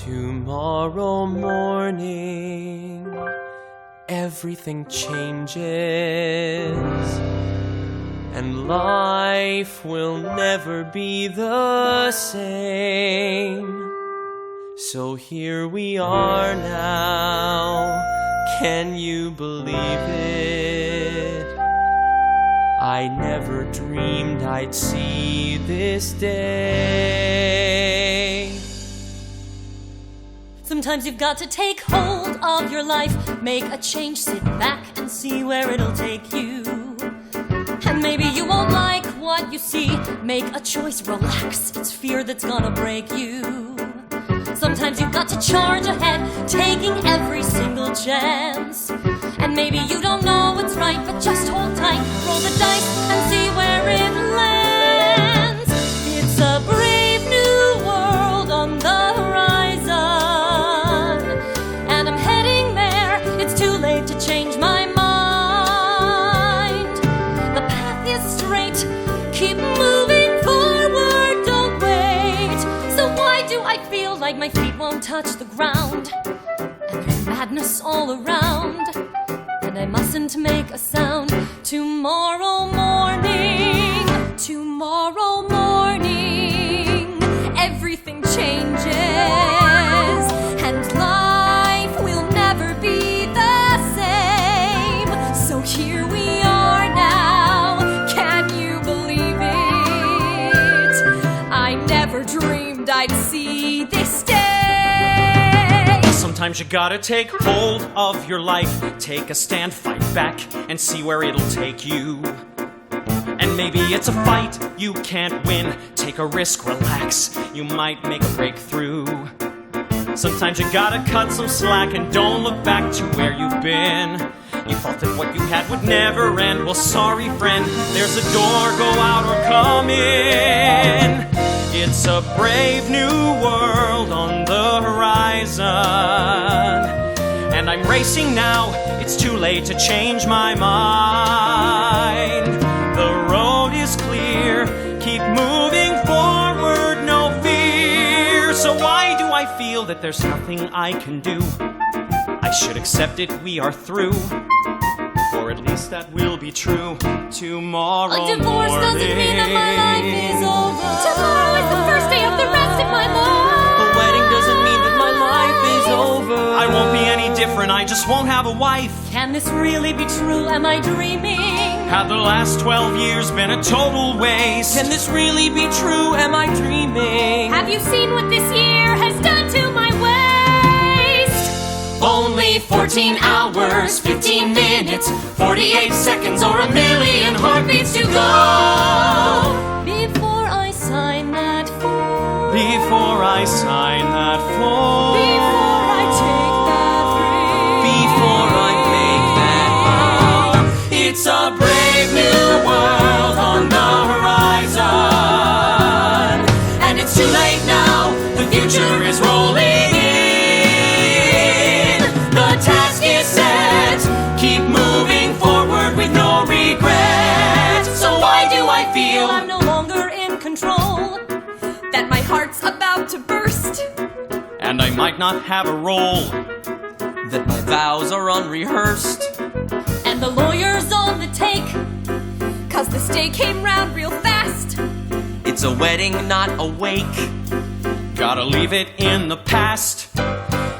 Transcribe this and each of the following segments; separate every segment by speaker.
Speaker 1: Tomorrow morning, everything changes, and life will never be the same. So here we are now, can you believe it? I never dreamed I'd see this day.
Speaker 2: Sometimes you've got to take hold of your life, make a change, sit back and see where it'll take you. And maybe you won't like what you see, make a choice, relax, it's fear that's gonna break you. Sometimes you've got to charge ahead, taking every single chance. And maybe you don't know what's right, but just hold tight, roll the dice and see where it lands. It's a brave new world on the horizon, and I'm heading there, it's too late to change my mind. The path is straight, keep moving forward, don't wait. So why do I feel like my feet won't touch the ground? And there's madness all around, and I mustn't make a sound. Tomorrow morning, everything changes, and life will never be the same. So here we are now, can you believe it? I never dreamed I'd see this day.
Speaker 3: Sometimes you gotta take hold of your life, take a stand, fight back, and see where it'll take you. And maybe it's a fight you can't win, take a risk, relax, you might make a breakthrough. Sometimes you gotta cut some slack and don't look back to where you've been. You thought that what you had would never end, well sorry friend, there's a door, go out or come in. It's a brave new world on the horizon, and I'm racing now, it's too late to change my mind. The road is clear, keep moving forward, no fear. So why do I feel that there's nothing I can do? I should accept it, we are through, or at least that will be true. Tomorrow
Speaker 2: A divorce
Speaker 3: morning,
Speaker 2: doesn't mean that my life is over. Tomorrow is the first day of the rest of my life.
Speaker 1: A wedding doesn't mean that my life is over.
Speaker 3: I won't be any different, I just won't have a wife.
Speaker 2: Can this really be true? Am I dreaming?
Speaker 3: Have the last 12 years been a total waste?
Speaker 1: Can this really be true? Am I dreaming?
Speaker 2: Have you seen what this year has done to my waist?
Speaker 1: Only 14 hours, 15 minutes, 48 seconds, or a million heartbeats to go.
Speaker 2: Before I sign that form,
Speaker 3: Before I sign that form,
Speaker 2: before I take that risk,
Speaker 1: Before I make that vow, it's a brave new world on the horizon, and it's too late now, the future is rolling in. The task is set, keep moving forward with no regret. So why do I feel
Speaker 2: I'm no longer in control, that my heart's about to burst,
Speaker 3: and I might not have a role,
Speaker 1: that my vows are unrehearsed,
Speaker 2: and the lawyer's on the take, 'cause this day came round real fast.
Speaker 1: it's a wedding, not a wake.
Speaker 3: gotta leave it in the past.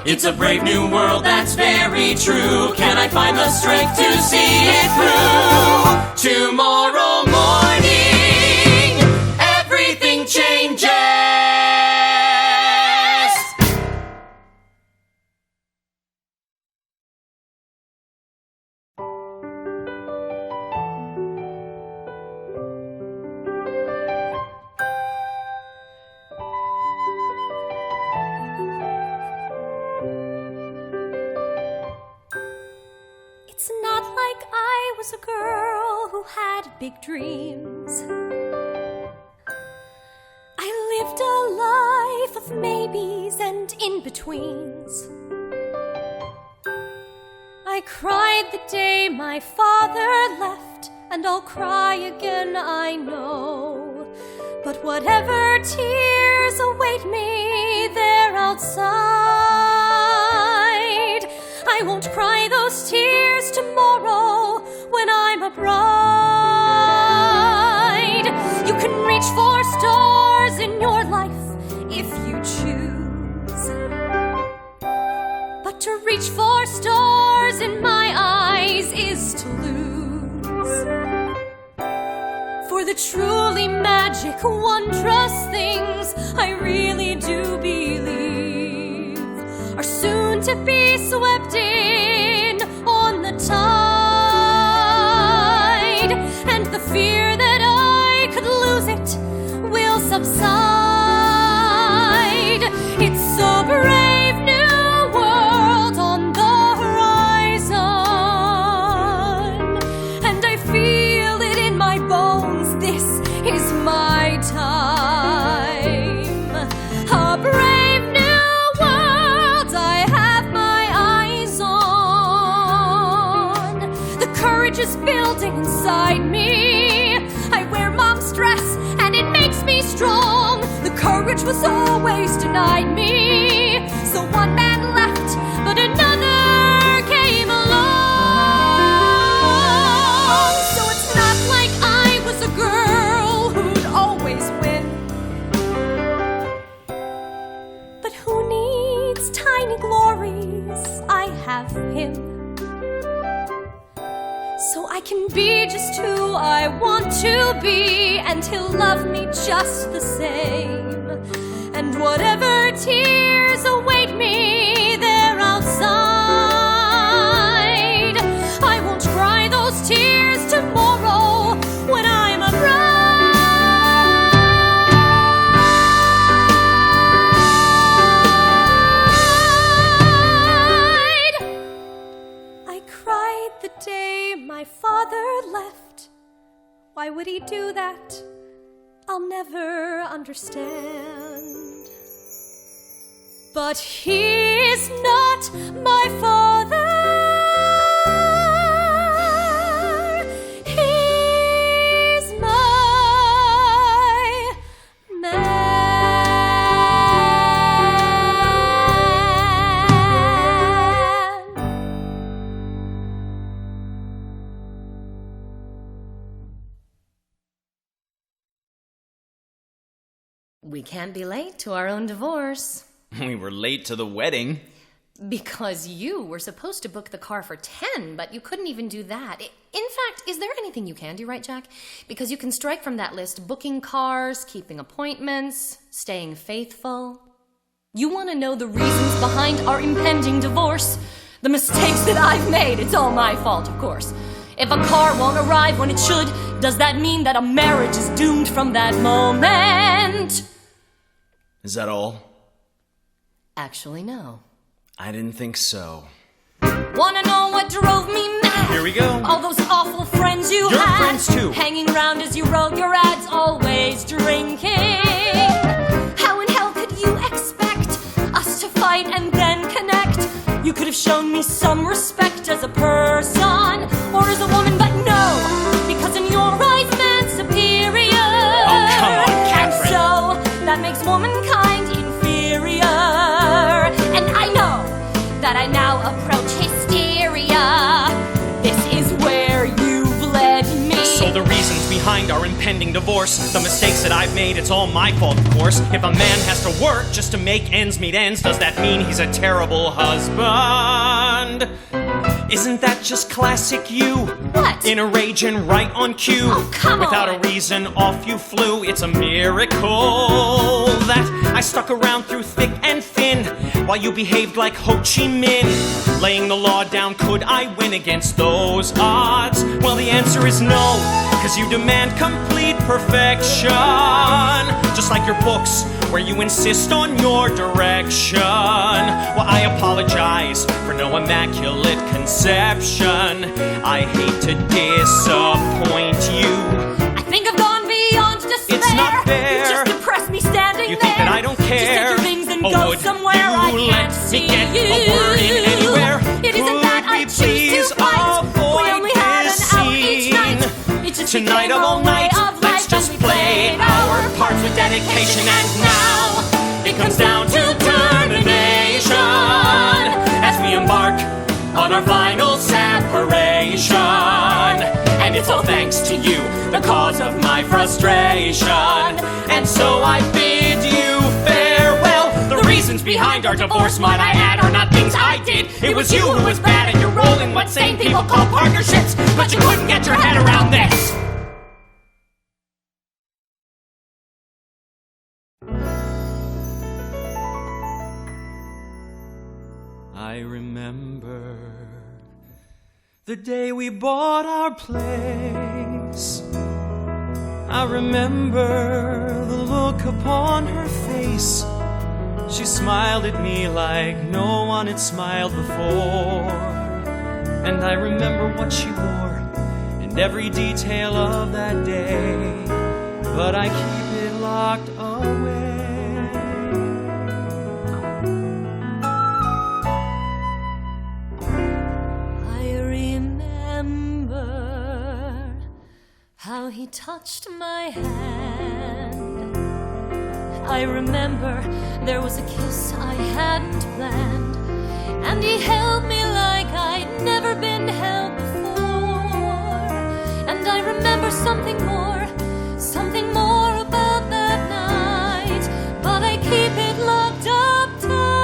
Speaker 1: It's a brave new world, that's very true. Can I find the strength to see it through? Tomorrow morning, everything changes.
Speaker 2: It's not like I was a girl who had big dreams. I lived a life of maybes and in-betweens. I cried the day my father left, and I'll cry again, I know. But whatever tears await me, there outside. I won't cry those tears tomorrow when I'm a bride. You can reach for stars in your life if you choose, but to reach for stars in my eyes is to lose. For the truly magic, wondrous things I really do believe are soon to be swept in on the tide, and the fear that I could lose it will subside. It's a brave new world on the horizon, and I feel it in my bones. This is my time. A brave new world I have my eyes on. The courage is building inside me. I wear mom's dress and it makes me strong. The courage was always denied me. So one man left, but another came along. So it's not like I was a girl who'd always win. But who needs tiny glories? I have him. So I can be just who I want to be, and he'll love me just the same. And whatever tears await me there outside, I won't cry those tears tomorrow when I'm a bride. I cried the day my father left. Why would he do that? I'll never understand. But he is not my father. He's my man. We can't be late to our own divorce.
Speaker 3: We were late to the wedding.
Speaker 2: Because you were supposed to book the car for 10, but you couldn't even do that. In fact, is there anything you can do, right, Jack? Because you can strike from that list booking cars, keeping appointments, staying faithful. You want to know the reasons behind our impending divorce? The mistakes that I've made. It's all my fault, of course. If a car won't arrive when it should, does that mean that a marriage is doomed from that moment?
Speaker 3: Is that all?
Speaker 2: Actually, no.
Speaker 3: I didn't think so.
Speaker 2: Wanna know what drove me mad?
Speaker 3: Here we go.
Speaker 2: All those awful friends you
Speaker 3: Your
Speaker 2: had.
Speaker 3: friends, too.
Speaker 2: Hanging around as you wrote your ads, always drinking. How in hell could you expect us to fight and then connect? You could have shown me some respect as a person or as a woman, but no, because in your eyes, man's superior.
Speaker 3: Oh, come on, Catherine.
Speaker 2: And so that makes womankind inferior. And I know that I now approach hysteria. This is where you've led me.
Speaker 3: So the reasons behind our impending divorce, the mistakes that I've made, it's all my fault, of course. If a man has to work just to make ends meet ends, does that mean he's a terrible husband? Isn't that just classic you?
Speaker 2: What?
Speaker 3: In a rage and right on cue.
Speaker 2: Oh, come
Speaker 3: Without
Speaker 2: on.
Speaker 3: a reason, off you flew. It's a miracle that I stuck around through thick and thin while you behaved like Ho Chi Minh. Laying the law down, could I win against those odds? Well, the answer is no, because you demand complete perfection. Just like your books, where you insist on your direction. Well, I apologize for no immaculate conception. I hate to disappoint you.
Speaker 2: I think I've gone beyond despair.
Speaker 3: It's not fair.
Speaker 2: You just impress me standing
Speaker 3: You
Speaker 2: there.
Speaker 3: think that I don't care?
Speaker 2: Just take your things and
Speaker 3: Oh,
Speaker 2: go
Speaker 3: would
Speaker 2: somewhere
Speaker 3: you
Speaker 2: I can't
Speaker 3: let
Speaker 2: see
Speaker 3: me get
Speaker 2: you.
Speaker 3: a word in anywhere?
Speaker 2: It isn't
Speaker 3: Could
Speaker 2: that I
Speaker 3: we
Speaker 2: choose
Speaker 3: please
Speaker 2: to fight. We
Speaker 3: avoid
Speaker 2: only had an
Speaker 3: this
Speaker 2: hour each
Speaker 3: scene?
Speaker 2: night. It just
Speaker 3: Tonight
Speaker 2: became
Speaker 3: of all
Speaker 2: a way
Speaker 3: night,
Speaker 2: of
Speaker 3: let's
Speaker 2: life,
Speaker 3: just
Speaker 2: and we
Speaker 3: play
Speaker 2: played
Speaker 3: our parts with dedication. And now it comes down to turn
Speaker 1: on our final separation. And it's all thanks to you, the cause of my frustration. And so I bid you farewell. The reasons behind our divorce, might I add, are not things I did. It was you who was bad at your role in what sane people call partnerships. But you couldn't get your head around this.
Speaker 3: I remember the day we bought our place. I remember the look upon her face. She smiled at me like no one had smiled before. And I remember what she wore and every detail of that day. But I keep it locked away.
Speaker 2: How he touched my hand. I remember there was a kiss I hadn't planned, and he held me like I'd never been held before. And I remember something more about that night, but I keep it locked up tight.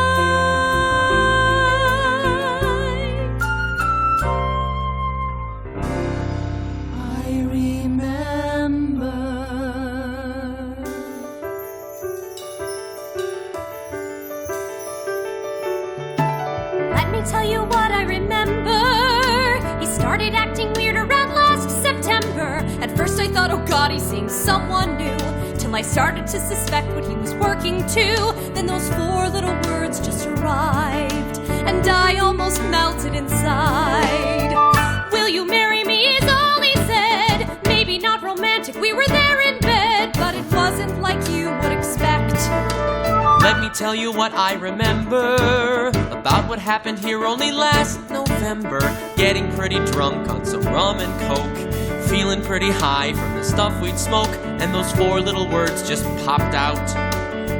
Speaker 4: Tell you what I remember. He started acting weird around last September. At first I thought, oh God, he's seeing someone new, till I started to suspect what he was working to. Then those 4 little words just arrived, and I almost melted inside. Will you marry me is all he said. Maybe not romantic, we were there in bed, but it wasn't like you would expect.
Speaker 1: Let me tell you what I remember about what happened here only last November. Getting pretty drunk on some rum and coke, feeling pretty high from the stuff we'd smoke, and those 4 little words just popped out.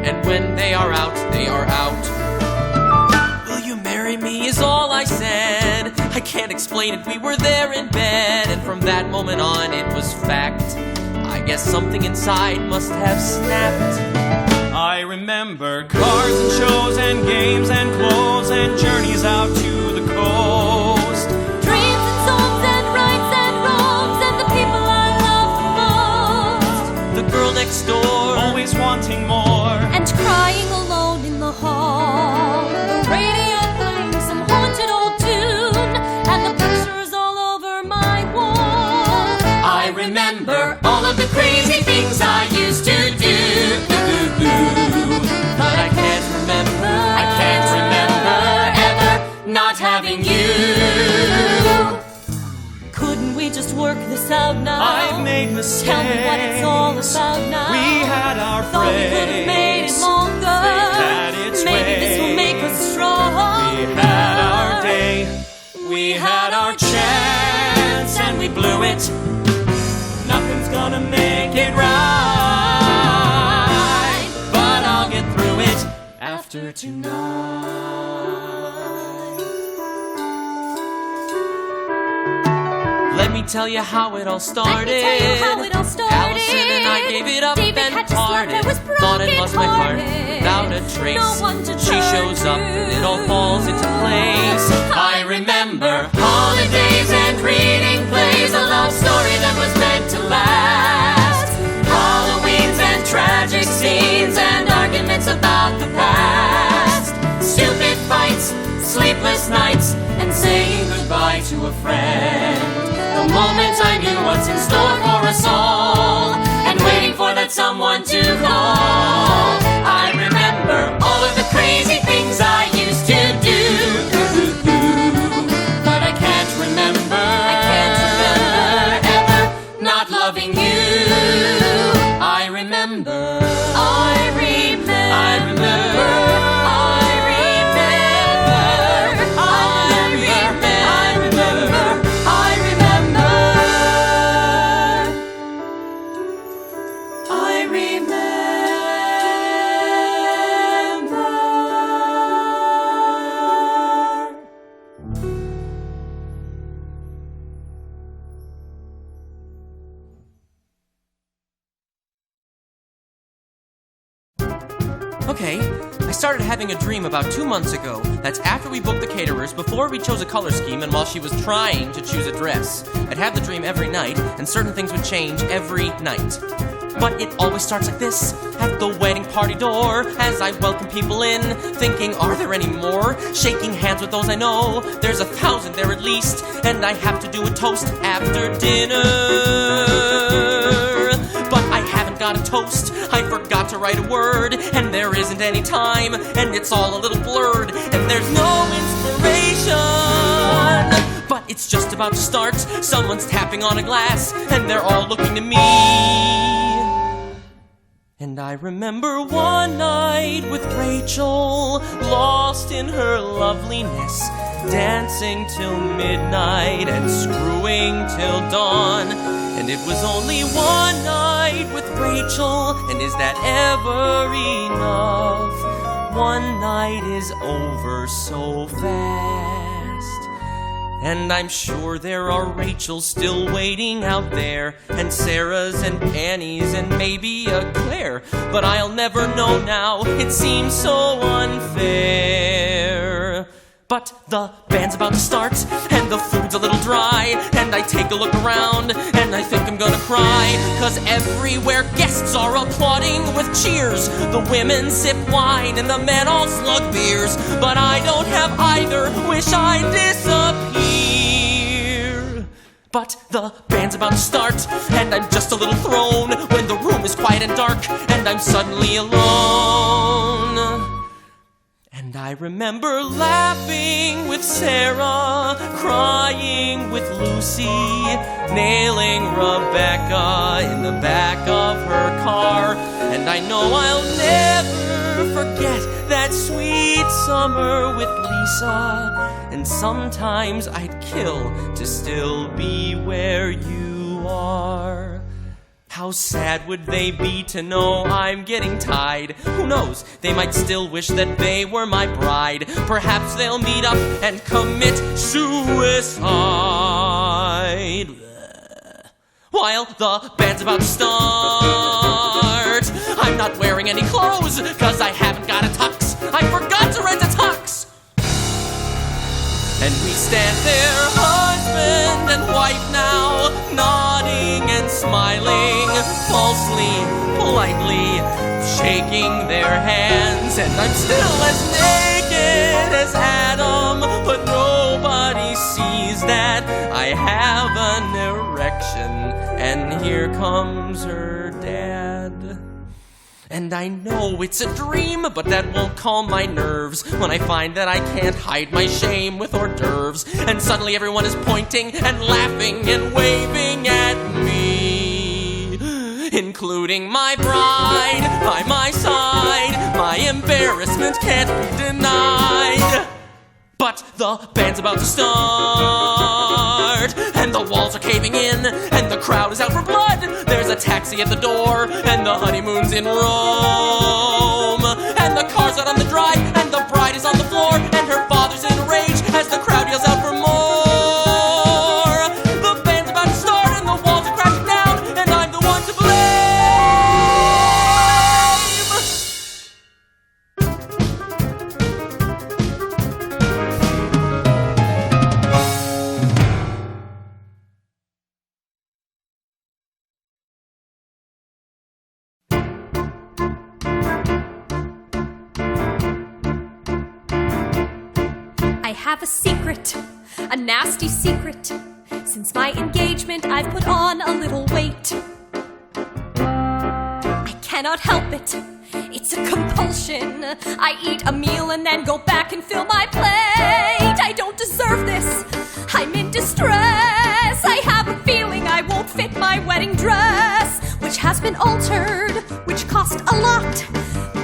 Speaker 1: And when they are out, they are out. Will you marry me is all I said. I can't explain it, we were there in bed, and from that moment on it was fact. I guess something inside must have snapped.
Speaker 3: I remember cars and shows and games and clothes and journeys out to the coast.
Speaker 4: Dreams and songs and rights and wrongs and the people I love the most.
Speaker 3: The girl next door, always wanting more,
Speaker 4: and crying alone in the hall. The radio playing some haunted old tune, and the pictures all over my wall.
Speaker 1: I remember all of the crazy things I used to do. But I can't remember ever not having you.
Speaker 2: Couldn't we just work this out now?
Speaker 3: I've made mistakes.
Speaker 2: Tell me what it's all about now.
Speaker 3: We had our
Speaker 2: Thought we could have made it longer.
Speaker 3: Had its
Speaker 2: Maybe
Speaker 3: way.
Speaker 2: this will make us strong.
Speaker 3: We had our day, we had our chance, and we blew it. Nothing's gonna make it right, but I'll get through it after tonight.
Speaker 1: Let me tell you how it all started.
Speaker 4: Allison
Speaker 1: and I gave it up
Speaker 4: David
Speaker 1: and
Speaker 4: had just left,
Speaker 1: parted.
Speaker 4: I was
Speaker 1: Thought I'd lost my heart
Speaker 4: broken-hearted.
Speaker 1: without a trace.
Speaker 4: No one to
Speaker 1: She
Speaker 4: turn
Speaker 1: shows up
Speaker 4: to.
Speaker 1: and it all falls into place. I remember holidays and reading plays, a love story that was meant to last. Halloweens and tragic scenes and arguments about the past. Stupid fights, sleepless nights, and saying goodbye to a friend. The moment I knew what's in store for us all, and waiting for that someone to call. I remember all of the crazy things I used to do, but I can't remember ever not loving you. I remember. Okay, I started having a dream about 2 months ago. That's after we booked the caterers, before we chose a color scheme, and while she was trying to choose a dress. I'd have the dream every night, and certain things would change every night. But it always starts like this, at the wedding party door, as I welcome people in, thinking, are there any more? Shaking hands with those I know, there's 1,000 there at least, and I have to do a toast after dinner. But I haven't got a toast, I forgot to write a word, and there isn't any time, and it's all a little blurred, and there's no inspiration. But it's just about to start, someone's tapping on a glass, and they're all looking to me. And I remember one night with Rachel, lost in her loveliness, dancing till midnight and screwing till dawn. And it was only one night with Rachel, and is that ever enough? One night is over so fast. And I'm sure there are Rachels still waiting out there, and Sarahs and Annies and maybe a Claire. But I'll never know now, it seems so unfair. But the band's about to start, and the food's a little dry, and I take a look around, and I think I'm gonna cry, 'cause everywhere guests are applauding with cheers. The women sip wine, and the men all slug beers, but I don't have either, wish I'd disappear. But the band's about to start, and I'm just a little thrown, when the room is quiet and dark, and I'm suddenly alone. And I remember laughing with Sarah, crying with Lucy, nailing Rebecca in the back of her car. And I know I'll never forget that sweet summer with Lisa. And sometimes I'd kill to still be where you are. How sad would they be to know I'm getting tied? Who knows, they might still wish that they were my bride. Perhaps they'll meet up and commit suicide. While the band's about to start, I'm not wearing any clothes, 'cause I haven't got a tux. I forgot to rent a tux. And we stand there, husband and wife now, nodding and smiling, falsely, politely, shaking their hands. And I'm still as naked as Adam, but nobody sees that I have an erection. And here comes her dad. And I know it's a dream, but that won't calm my nerves when I find that I can't hide my shame with hors d'oeuvres. And suddenly everyone is pointing and laughing and waving at me, including my bride by my side. My embarrassment can't be denied. But the band's about to start, and the walls are caving in, and the crowd is out for blood. There's a taxi at the door, and the honeymoon's in Rome. And the car's out on the drive, and the bride is on the floor, and her father's in a rage as the crowd yells out for more. The band's about to start, and the walls are crashing down, and I'm the one to blame.
Speaker 4: I have a secret, a nasty secret. Since my engagement, I've put on a little weight. I cannot help it, it's a compulsion. I eat a meal and then go back and fill my plate. I don't deserve this, I'm in distress. I have a feeling I won't fit my wedding dress, which has been altered, which cost a lot.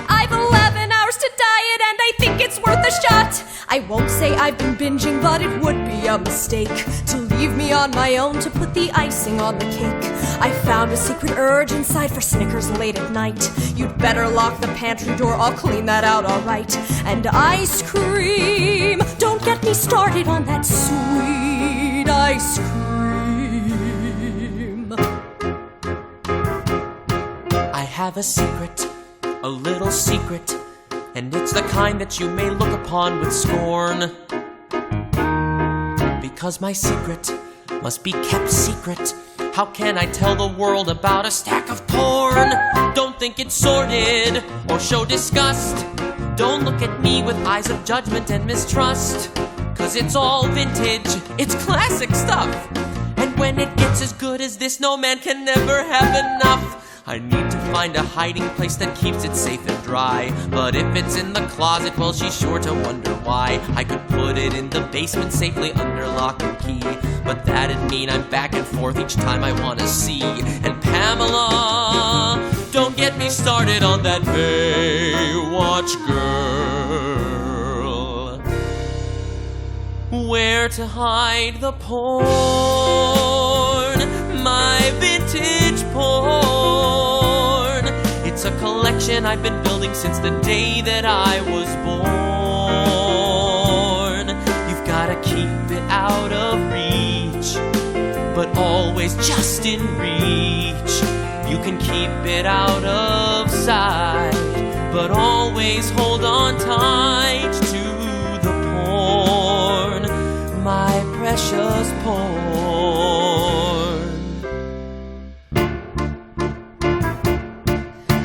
Speaker 4: I've 11 hours to diet and I think it's worth a shot. I won't say I've been binging, but it would be a mistake to leave me on my own to put the icing on the cake. I found a secret urge inside for Snickers late at night. You'd better lock the pantry door, I'll clean that out alright. And ice cream, don't get me started on that sweet ice cream.
Speaker 1: I have a secret, a little secret. and it's the kind that you may look upon with scorn. Because my secret must be kept secret. How can I tell the world about a stack of porn? Don't think it's sordid or show disgust. Don't look at me with eyes of judgment and mistrust. Cause it's all vintage, it's classic stuff. And when it gets as good as this, no man can never have enough. I need to find a hiding place that keeps it safe and dry. But if it's in the closet, well, she's sure to wonder why. I could put it in the basement safely under lock and key, but that'd mean I'm back and forth each time I wanna see. And Pamela, don't get me started on that Baywatch girl. Where to hide the porn? My vintage porn. It's a collection I've been building since the day that I was born. You've gotta keep it out of reach, but always just in reach. You can keep it out of sight, but always hold on tight to the porn, my precious porn.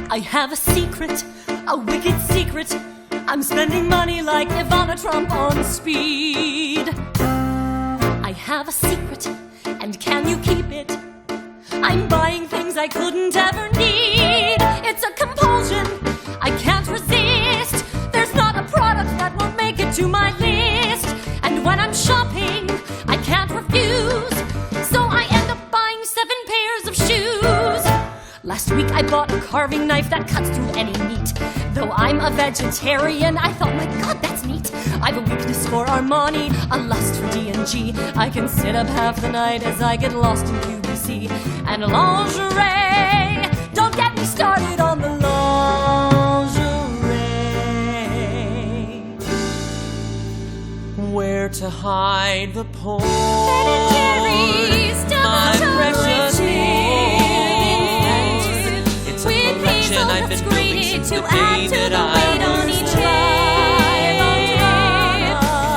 Speaker 2: I have a secret, a wicked secret. I'm spending money like Ivana Trump on speed. I have a secret, and can you keep it? I'm buying things I couldn't ever need. It's a compulsion I can't resist. There's not a product that won't make it to my list. And when I'm shopping, I can't refuse. So I end up buying 7 pairs of shoes. Last week I bought a carving knife that cuts through any meat. Though I'm a vegetarian, I thought, my God, that's neat. I've a weakness for Armani, a lust for D&G. I can sit up half the night as I get lost in QVC. And lingerie, don't get me started on the lingerie.
Speaker 1: Where to hide the porn?
Speaker 4: Ben & Jerry's
Speaker 1: My
Speaker 4: double
Speaker 1: precious
Speaker 4: chocolate
Speaker 1: porn. It's a collection I've been building since the day that I was born.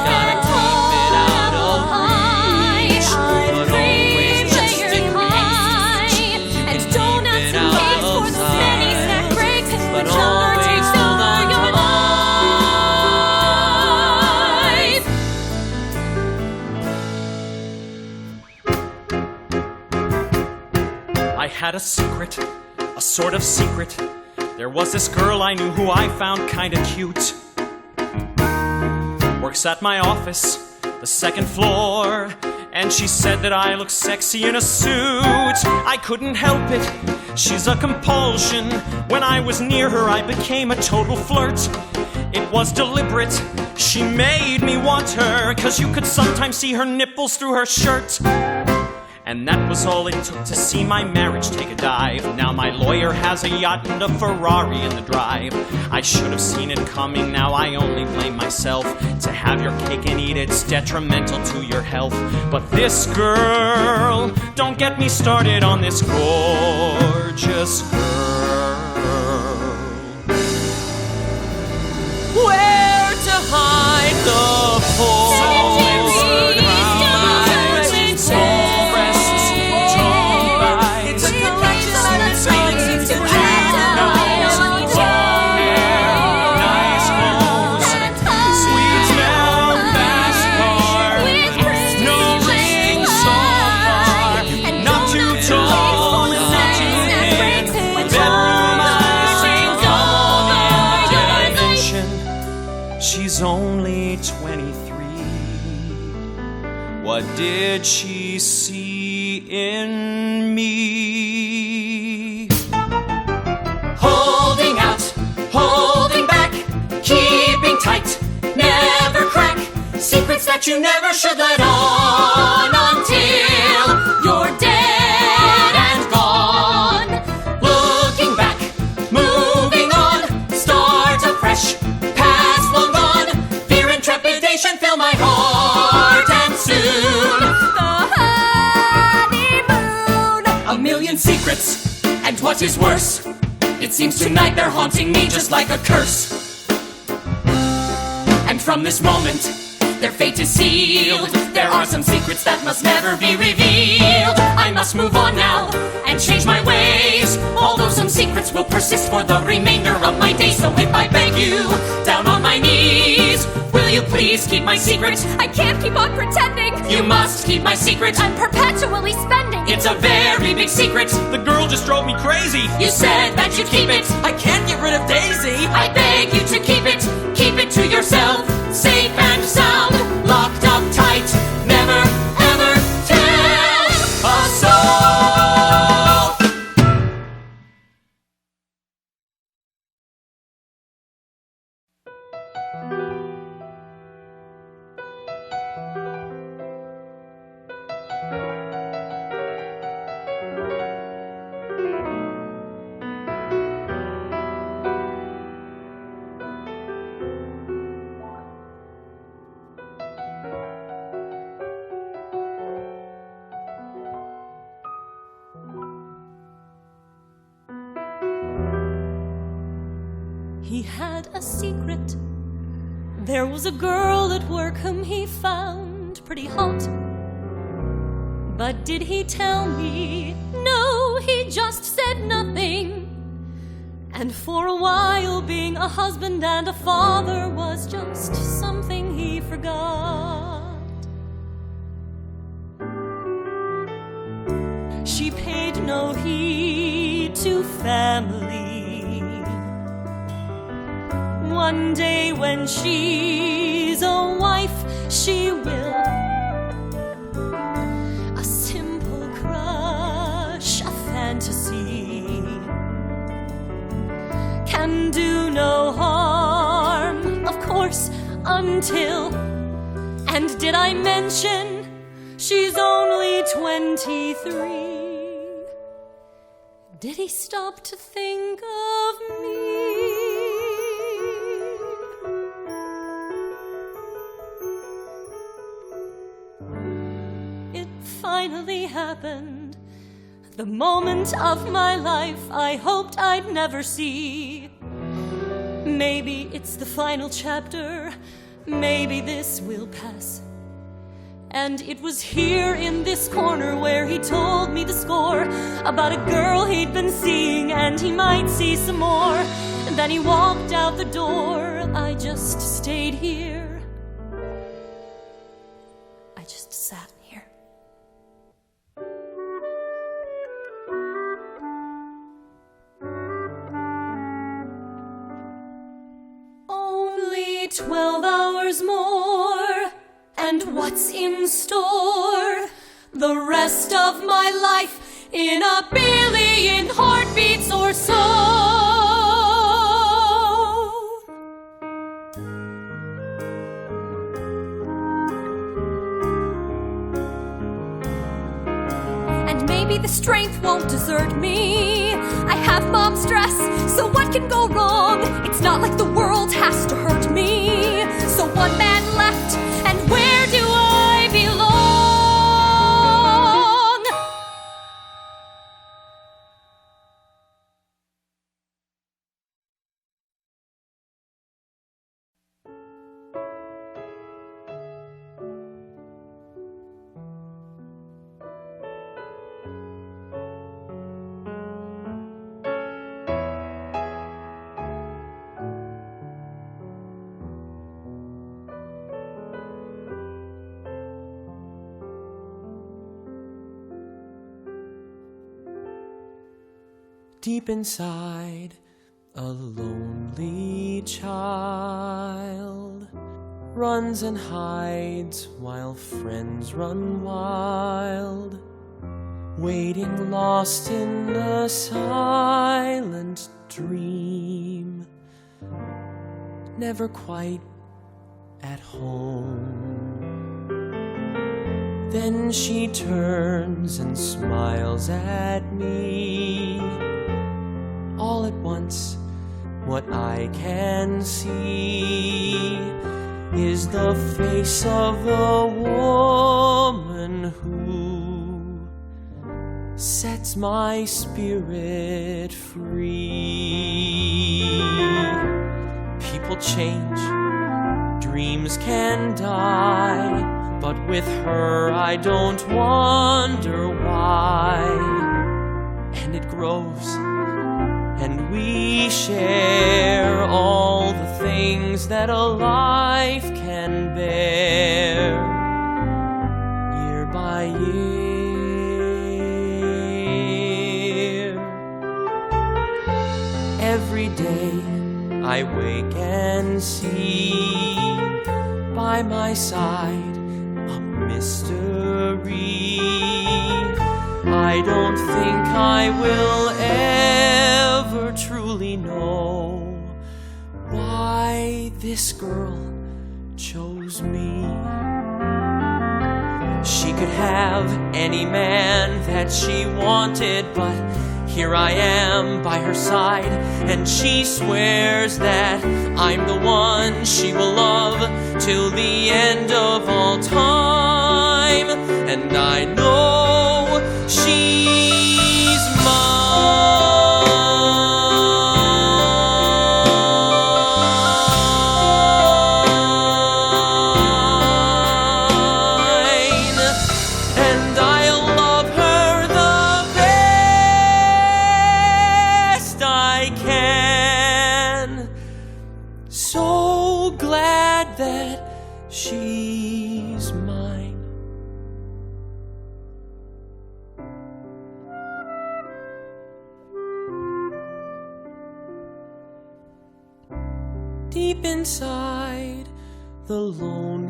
Speaker 1: Gotta keep it out of reach, but always just in reach.
Speaker 4: And
Speaker 1: You can
Speaker 4: donuts
Speaker 1: keep it
Speaker 4: and
Speaker 1: out
Speaker 4: cakes
Speaker 1: of
Speaker 4: for the steady snack
Speaker 1: sight,
Speaker 4: breaks,
Speaker 1: but
Speaker 4: which all
Speaker 1: always
Speaker 4: takes
Speaker 1: hold
Speaker 4: over
Speaker 1: on
Speaker 4: your life.
Speaker 3: I had a secret, a sort of secret. There was this girl I knew who I found kinda cute. Works at my office, the 2nd floor, and she said that I look sexy in a suit. I couldn't help it, she's a compulsion. When I was near her, I became a total flirt. It was deliberate, she made me want her, 'cause you could sometimes see her nipples through her shirt. And that was all it took to see my marriage take a dive. Now my lawyer has a yacht and a Ferrari in the drive. I should have seen it coming, now I only blame myself. To have your cake and eat it's detrimental to your health. But this girl, don't get me started on this gorgeous girl.
Speaker 1: Where to hide the porn?
Speaker 3: She's only 23. What did she see in me?
Speaker 1: Holding out, holding back, keeping tight, never crack. Secrets that you never should let on until you're dead and gone. Looking back, moving on, start afresh. Past long gone, fear and trepidation fill my heart, and soon
Speaker 4: The honeymoon.
Speaker 1: a million secrets, and what is worse, it seems tonight they're haunting me just like a curse. from this moment, their fate is sealed. There are some secrets that must never be revealed. I must move on now and change my ways, although some secrets will persist for the remainder of my days. So if I beg you, down on my knees, will you please keep my secret?
Speaker 4: I can't keep on pretending.
Speaker 1: You must keep my secret.
Speaker 4: I'm perpetually spending.
Speaker 1: It's a very big secret.
Speaker 3: The girl just drove me crazy.
Speaker 1: You said that you'd keep it.
Speaker 3: I can't get rid of Daisy.
Speaker 1: I beg you to keep it. Keep it to yourself, safe and sound, locked up tight. Never ever tell a soul.
Speaker 2: He had a secret. There was a girl at work whom he found pretty hot. But did he tell me? No, he just said nothing. And for a while, being a husband and a father was just something he forgot. She paid no heed to family. One day when she's a wife, she will. A simple crush, a fantasy, can do no harm, of course, until. And did I mention she's only 23? Did he stop to think of me? It finally happened. The moment of my life I hoped I'd never see. Maybe it's the final chapter. Maybe this will pass. And it was here in this corner where he told me the score about a girl he'd been seeing, and he might see some more. And then he walked out the door. I just stayed here. I just sat here. Only 12 hours more. And what's in store? The rest of my life in a billion heartbeats or so. And maybe the strength won't desert me. I have mom stress, so what can go wrong? It's not like the world has to hurt me. So one man left, and where do I belong?
Speaker 5: Deep inside, a lonely child runs and hides while friends run wild, waiting lost in a silent dream, never quite at home. Then she turns and smiles at me. All at once, what I can see is the face of a woman who sets my spirit free. People change, dreams can die, but with her I don't wonder why. And it grows, and we share all the things that a life can bear, year by year. Every day I wake and see by my side a mystery. I don't think I will ever truly know why this girl chose me. She could have any man that she wanted, but here I am by her side, and she swears that I'm the one she will love till the end of all time. And I know she's mine, and I'll love her the best I can. So glad that she's mine. Deep inside, the loneliness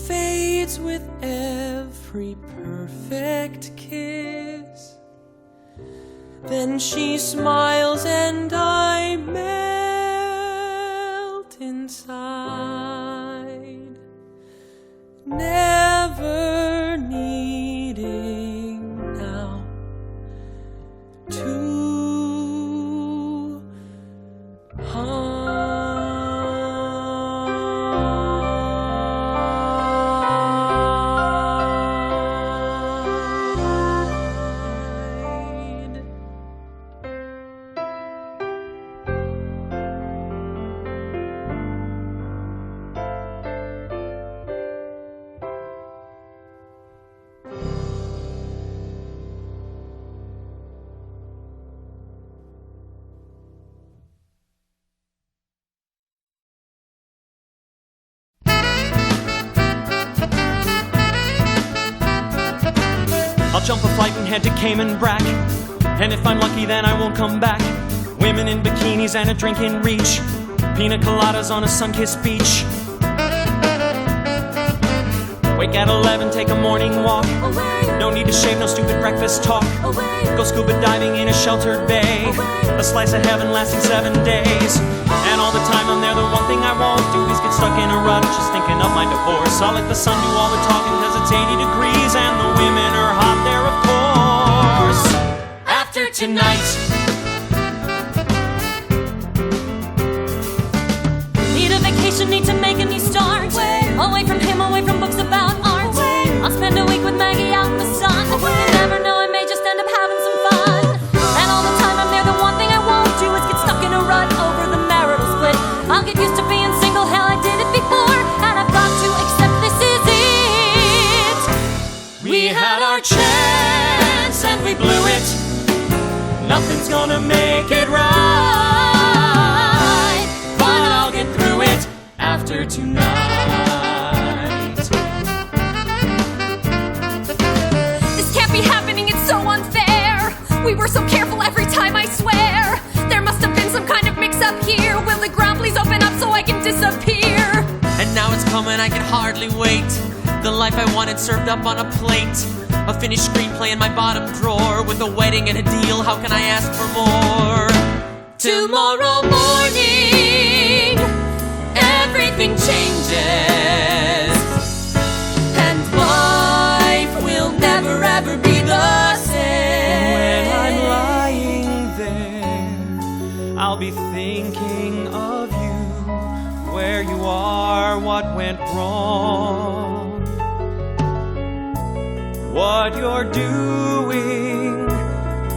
Speaker 5: fades with every perfect kiss. Then she smiles and I melt inside, never needing now to hide.
Speaker 3: I'll jump a flight and head to Cayman Brac, and if I'm lucky then I won't come back. Women in bikinis and a drink in reach, pina coladas on a sun-kissed beach. Wake at 11, take a morning walk. No need to shave, no stupid breakfast talk. Go scuba diving in a sheltered bay. A slice of heaven lasting 7 days. And all the time I'm there, the one thing I won't do is get stuck in a rut just thinking of my divorce. I'll let the sun do all the talking cause it's 80 degrees and the women are hot there, of course.
Speaker 1: After tonight,
Speaker 2: Need a vacation, need to make a new start. Away from him, away from books about art. I'll spend a week with Maggie out in the sun. You never know, I may just end up having some fun. And all the time I'm there, the one thing I won't do is get stuck in a rut over the marital split. I'll get used to being single, hell I did it before, and I've got to accept this is it.
Speaker 1: we had our chance and we blew it. Nothing's gonna make it right, but I'll get through it after tonight.
Speaker 4: This can't be happening, it's so unfair. We were so careful every time, I swear. There must have been some kind of mix-up here. Will the ground please open up so I can disappear?
Speaker 5: And now it's coming, I can hardly wait. The life I wanted served up on a plate. A finished screenplay in my bottom drawer, with a wedding and a deal, how can I ask for more?
Speaker 1: Tomorrow morning, everything changes, and life will never ever be the same.
Speaker 3: When I'm lying there, I'll be thinking of you, where you are, what went wrong, what you're doing,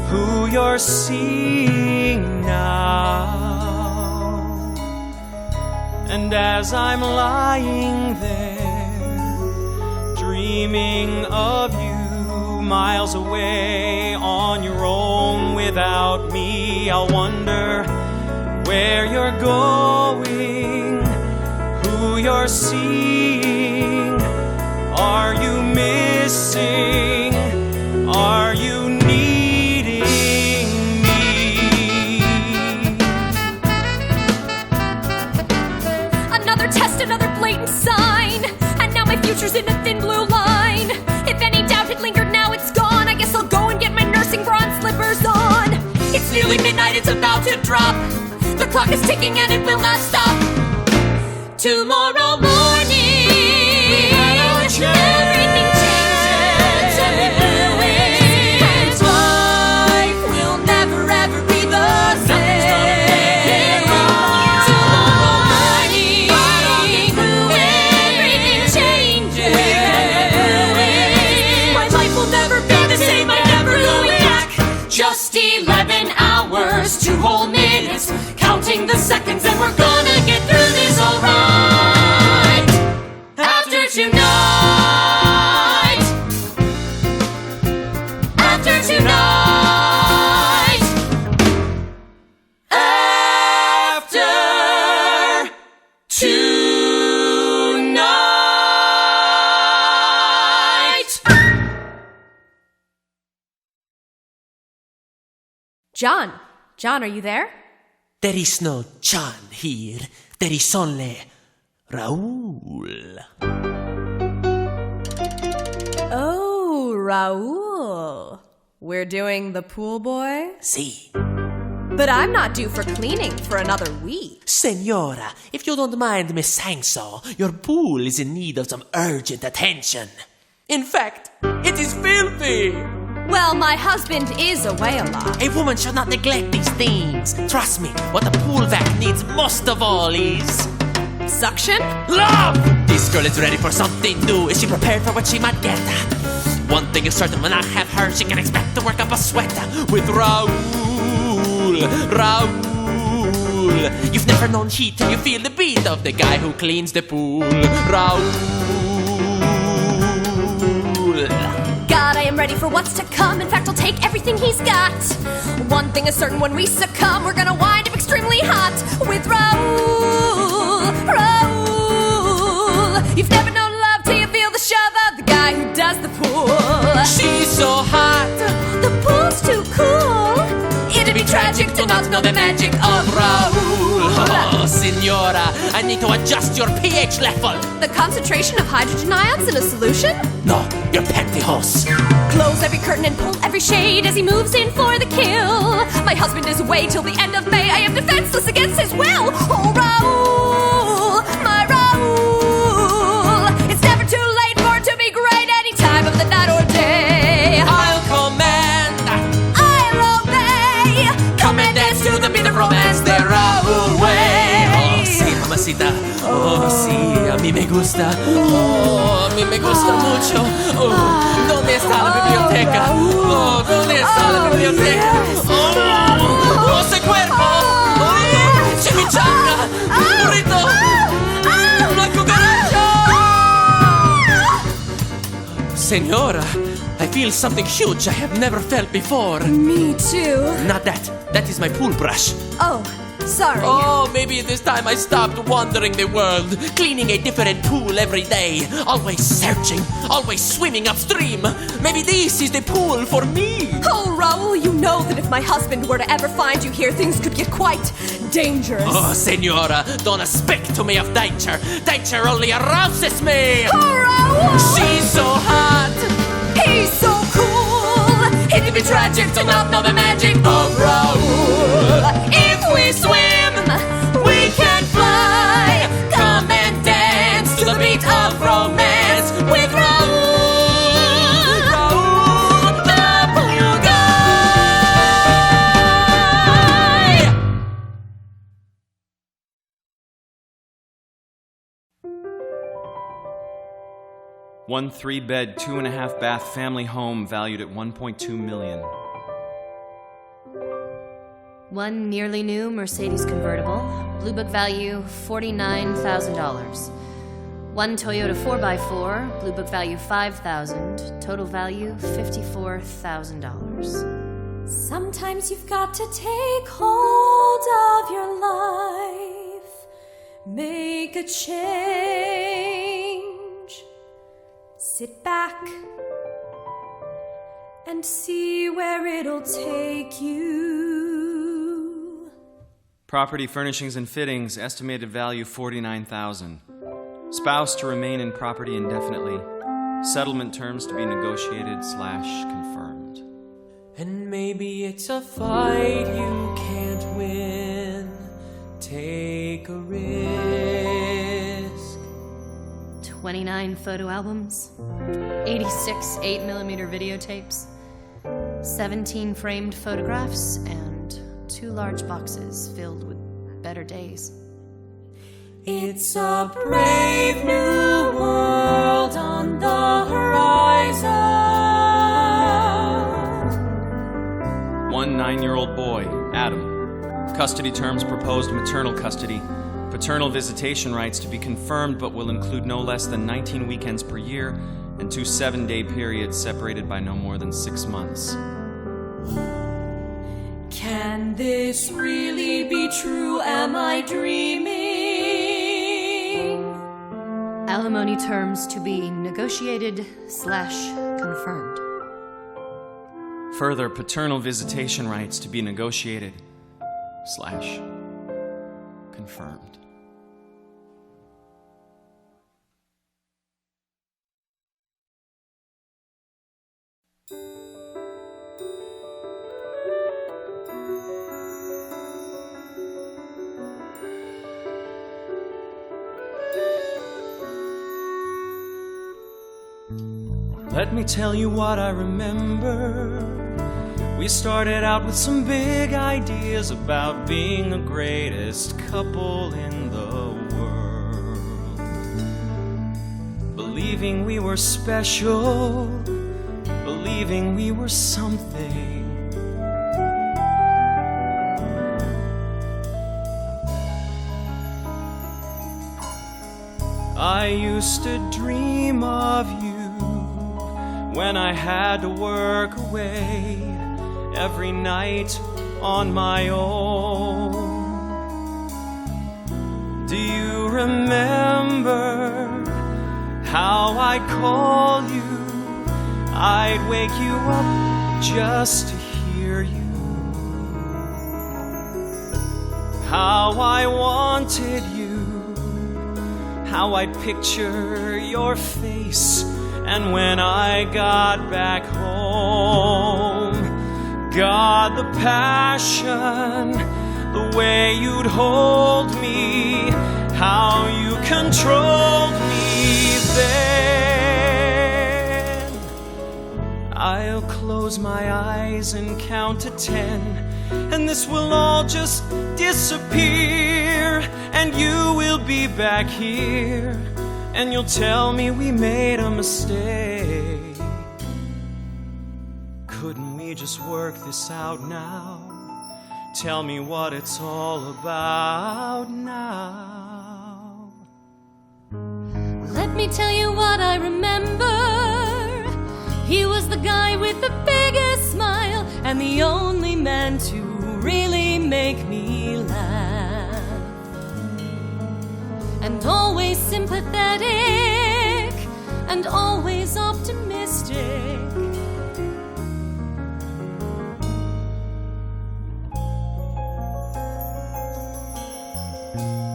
Speaker 3: who you're seeing now. And as I'm lying there, dreaming of you miles away on your own without me, I'll wonder where you're going, who you're seeing. Are you missing? Are you needing me?
Speaker 4: Another test, another blatant sign, and now my future's in a thin blue line. If any doubt had lingered, now it's gone. I guess I'll go and get my nursing bra and slippers on. It's nearly midnight, it's about to drop. The clock is ticking and it will not stop. Tomorrow morning, everything changes and it ruins. And life will never ever be the same. Tomorrow morning, everything changes and it ruins. My life will never be the same, I'm never going back. Just 11 hours, 2 whole minutes, counting the seconds, and we're gonna get through this alright. After tonight, after tonight, after tonight. John, are you there?
Speaker 5: There is no John here. There is only Raul.
Speaker 6: Oh, Raul. We're doing the pool boy?
Speaker 5: Si.
Speaker 6: But I'm not due for cleaning for another week.
Speaker 5: Senora, if you don't mind me saying so, your pool is in need of some urgent attention. In fact, it is filthy.
Speaker 6: Well, my husband is away a lot.
Speaker 5: A woman should not neglect these things. Trust me, what the pool vac needs most of all is
Speaker 6: Suction?
Speaker 5: love! This girl is ready for something new. Is she prepared for what she might get? One thing is certain, when I have her, she can expect to work up a sweat. With Raul. You've never known heat till you feel the beat of the guy who cleans the pool. Raul.
Speaker 4: God, I am ready for what's to come. In fact, I'll take everything he's got. One thing is certain, when we succumb, we're gonna wind up extremely hot with Raul. You've never known love till you feel the shove of the guy who does the pool.
Speaker 5: She's so hot.
Speaker 4: The pool's too cool.
Speaker 5: It'd be tragic to not know the magic of Raul. Oh, senora, I need to adjust your pH level.
Speaker 4: The concentration of hydrogen ions in a solution?
Speaker 5: No, your pantyhose.
Speaker 4: Close every curtain and pull every shade as he moves in for the kill. My husband is away till the end of May. I am defenseless against his will. Oh, Raul, my Raul. It's never too late for it to be great any time of the night or day.
Speaker 5: I'll command.
Speaker 4: I'll obey.
Speaker 5: Come and dance to the beat of romance the Raul way. Oh, sí, mamacita. Oh, sí, a mí me gusta. Oh, a mí me gusta mucho. Oh, ¿dónde está la biblioteca? Oh, ¿dónde está la biblioteca? Oh, ese cuerpo. Oh, chimichanga. Burrito. Una cucaracha. Senora, I feel something huge I have never felt before.
Speaker 6: Me too.
Speaker 5: Not that. That is my pool brush.
Speaker 6: Oh, sorry.
Speaker 5: Oh, maybe this time I stopped wandering the world, cleaning a different pool every day, always searching, always swimming upstream. Maybe this is the pool for me.
Speaker 4: Oh, Raul, you know that if my husband were to ever find you here, things could get quite dangerous.
Speaker 5: Oh, senora, don't speak to me of danger. Danger only arouses me.
Speaker 4: Oh, Raul!
Speaker 5: She's so hot.
Speaker 4: He's so cool.
Speaker 5: It'd be tragic to not know the magic of Raul.
Speaker 4: If we swim, we can fly.
Speaker 5: Come and dance to the beat of romance with Raul. Raul, the pool guy.
Speaker 3: 1 3-bed, 2.5-bath family home valued at $1.2 million.
Speaker 2: One nearly new Mercedes convertible, Blue Book value $49,000. One Toyota 4x4, Blue Book value $5,000, total value $54,000.
Speaker 4: Sometimes you've got to take hold of your life, make a change. Sit back and see where it'll take you.
Speaker 3: Property furnishings and fittings, estimated value $49,000. Spouse to remain in property indefinitely. Settlement terms to be negotiated/confirmed.
Speaker 5: And maybe it's a fight you can't win. Take a risk.
Speaker 2: 29 photo albums, 86 8mm videotapes, 17 framed photographs, and 2 large boxes filled with better days.
Speaker 4: It's a brave new world on the horizon.
Speaker 3: One 9-year-old boy, Adam. Custody terms proposed maternal custody. Paternal visitation rights to be confirmed but will include no less than 19 weekends per year and 2 7-day periods separated by no more than 6 months.
Speaker 4: Can this really be true? Am I dreaming?
Speaker 2: Alimony terms to be negotiated/confirmed.
Speaker 3: Further, paternal visitation rights to be negotiated/confirmed. Let me tell you what I remember. We started out with some big ideas about being the greatest couple in the world. Believing we were special, believing we were something. I used to dream of you when I had to work away every night on my own. Do you remember how I'd call you? I'd wake you up just to hear you. How I wanted you, how I'd picture your face. And when I got back home, God, the passion, the way you'd hold me, how you controlled me then. I'll close my eyes and count to 10, and this will all just disappear, and you will be back here. And you'll tell me we made a mistake. Couldn't we just work this out now? Tell me what it's all about now.
Speaker 2: Let me tell you what I remember. He was the guy with the biggest smile and the only man to really make me laugh. And always sympathetic and always optimistic.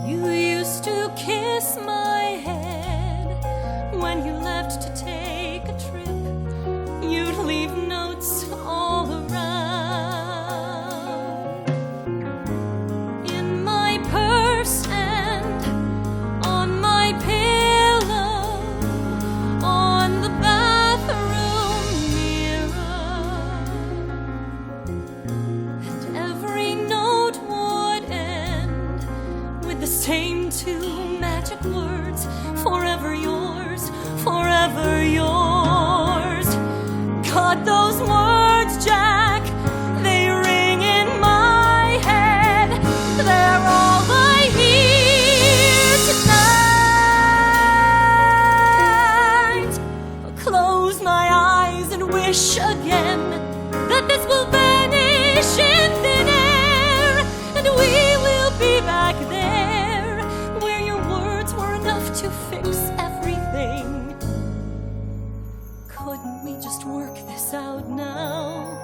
Speaker 2: You used to kiss my head when you left to take a trip. You'd leave notes all around in my purse and on my pillow, on the bathroom mirror. And every note would end with the same 2 magic words: forever yours, forever lose everything. Couldn't we just work this out now?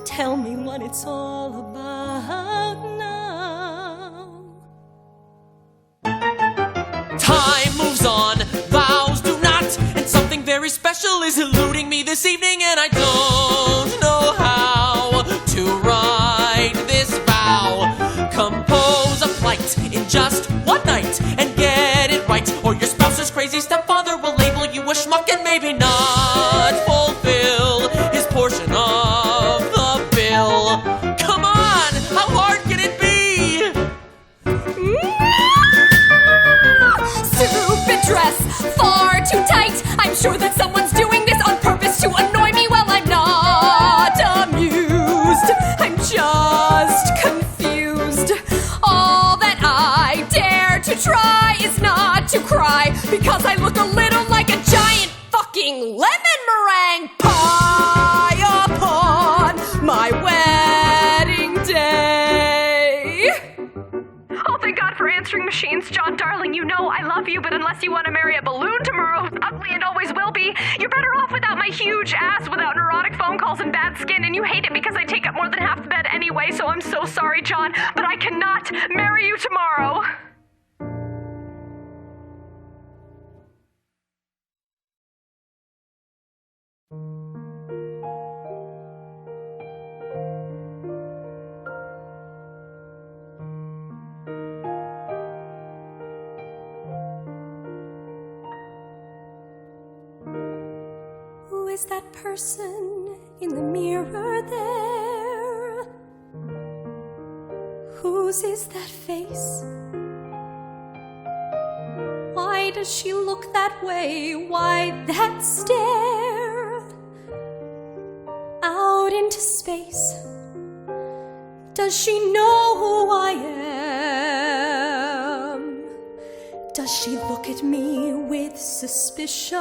Speaker 2: Tell me what it's all about now.
Speaker 5: Time moves on, vows do not, and something very special is eluding me this evening, and I don't know how to write this vow. Compose a flight in just one night and get it right, or your spouse's crazy stepfather will label you a schmuck and maybe not fulfill his portion of the bill. Come on, how hard can it be?
Speaker 4: Stupid dress, far too tight. I'm sure that someone's doing this on purpose to annoy me. Well, I'm not amused. I'm just confused. All that I dare to try is not to cry, because I look a little like a giant fucking lemon meringue pie upon my wedding day.
Speaker 7: Oh, thank God for answering machines. John, darling, you know I love you, but unless you want to marry a balloon tomorrow who's ugly and always will be, you're better off without my huge ass, without neurotic phone calls and bad skin, and you hate it because I take up more than half the bed anyway, so I'm so sorry, John, but I cannot marry you tomorrow.
Speaker 2: Who is that person in the mirror there? Whose is that face? Why does she look that way? Why that stare out into space? Does she know who I am? Does she look at me with suspicion?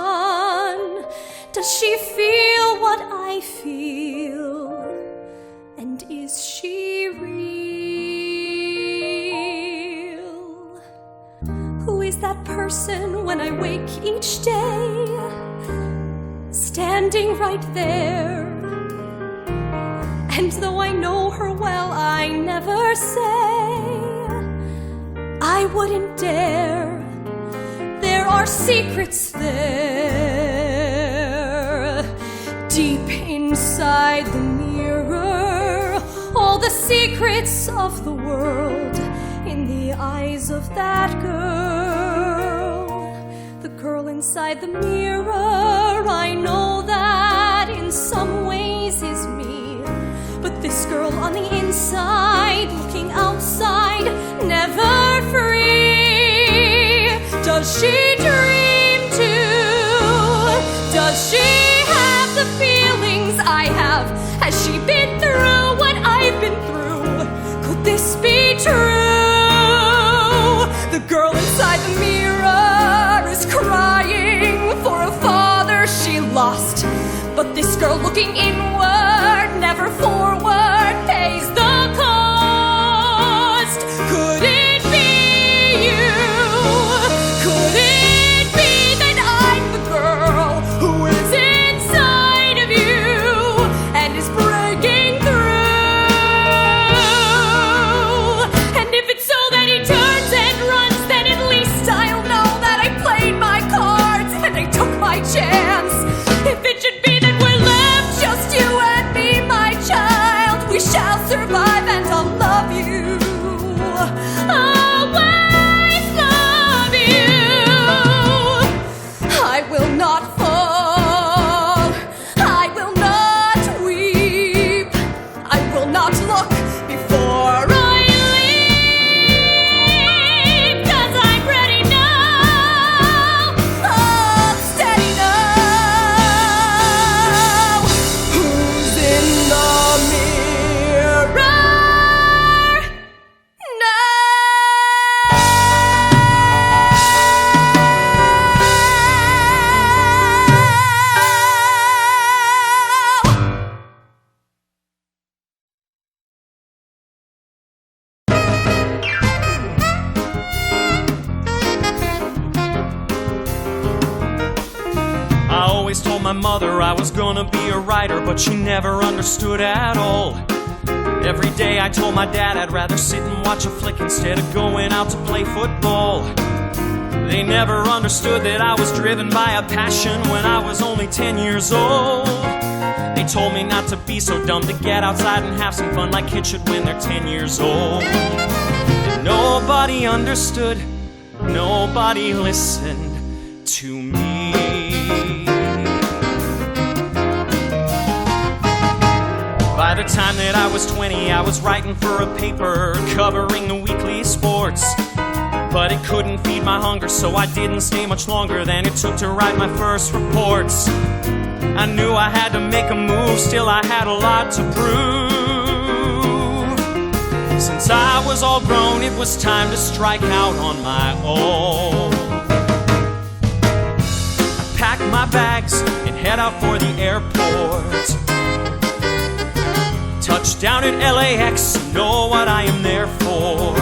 Speaker 2: Does she feel what I feel? And is she real? Who is that person when I wake each day? Standing right there. And though I know her well, I never say I wouldn't dare. There are secrets there, deep inside the mirror, all the secrets of the world in the eyes of that girl. The girl inside the mirror, I know that in some ways is me, but this girl on the inside, looking outside, never free. Does she dream too? Does she have the feelings I have? Has she been through what I've been through? Could this be true? The girl inside the mirror is crying for a father she lost, but this girl looking inward, never forward, pays the cost. Could it be you? Could it be that I'm the girl who is inside of you and is breaking through? And if it's so that he turns and runs, then at least I'll know that I played my cards and I took my chance. If it should be that we're left just you
Speaker 3: I always told my mother I was gonna be a writer, but she never understood at all. Every day I told my dad I'd rather sit and watch a flick instead of going out to play football. They never understood that I was driven by a passion when I was only 10 years old. They told me not to be so dumb, to get outside and have some fun like kids should when they're 10 years old. And nobody understood, nobody listened to me. By the time that I was 20, I was writing for a paper covering the weekly sports. But it couldn't feed my hunger, so I didn't stay much longer than it took to write my first reports. I knew I had to make a move, still I had a lot to prove. Since I was all grown, it was time to strike out on my own. I packed my bags and head out for the airport. Touchdown at LAX, you know what I am there for.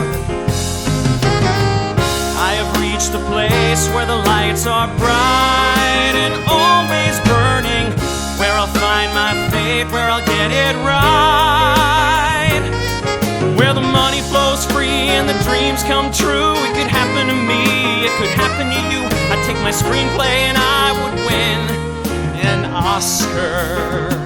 Speaker 3: I have reached the place where the lights are bright and always burning, where I'll find my fate, where I'll get it right, where the money flows free and the dreams come true. It could happen to me, it could happen to you. I'd take my screenplay and I would win an Oscar.